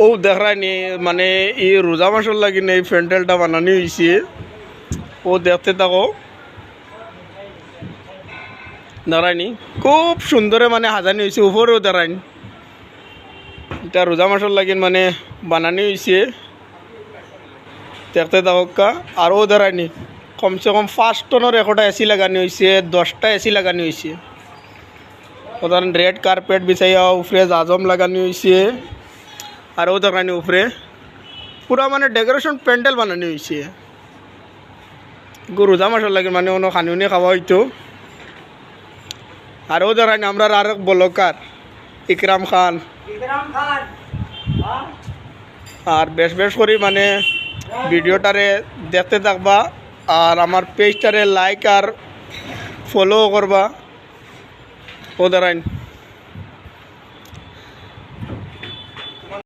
ও দেখায়নি মানে এই রোজা মাসের লাগি এই প্যান্ডেলটা বানানি হয়েছে। ও দেখতে থাকো, দাঁড়ায়নি খুব সুন্দরে মানে হাজানি হয়েছে, উপরেও দাঁড়ায়নি। এটা রোজা মাসের লাগি মানে বানানি হয়েছে, দেখতে থাকা। আর ও দাঁড়ায়নি কমসে কম 5 টনের একটা এসি লাগানি হয়েছে, 10টা এসি লাগানি হয়েছে। ওখানে রেড কার্পেট বিছাইয়া উপরে জাজম লাগানি হয়েছে। আর ও দাঁড়ায়নি উপরে পুরা মানে ডেকোরেশন প্যান্ডেল বানানি হয়েছে। রোজা মাসের লাগে মানে অন্য খানি উনি খাওয়া হইতো। আর ও দাঁড়ায়নি আমরা আর এক ব্লগার ইকরাম খান। আর বেশ বেশ করে মানে ভিডিওটারে দেখতে থাকবা, আর আমার পেজটারে লাইক আর ফলো করবা। ও দাঁড়াইন।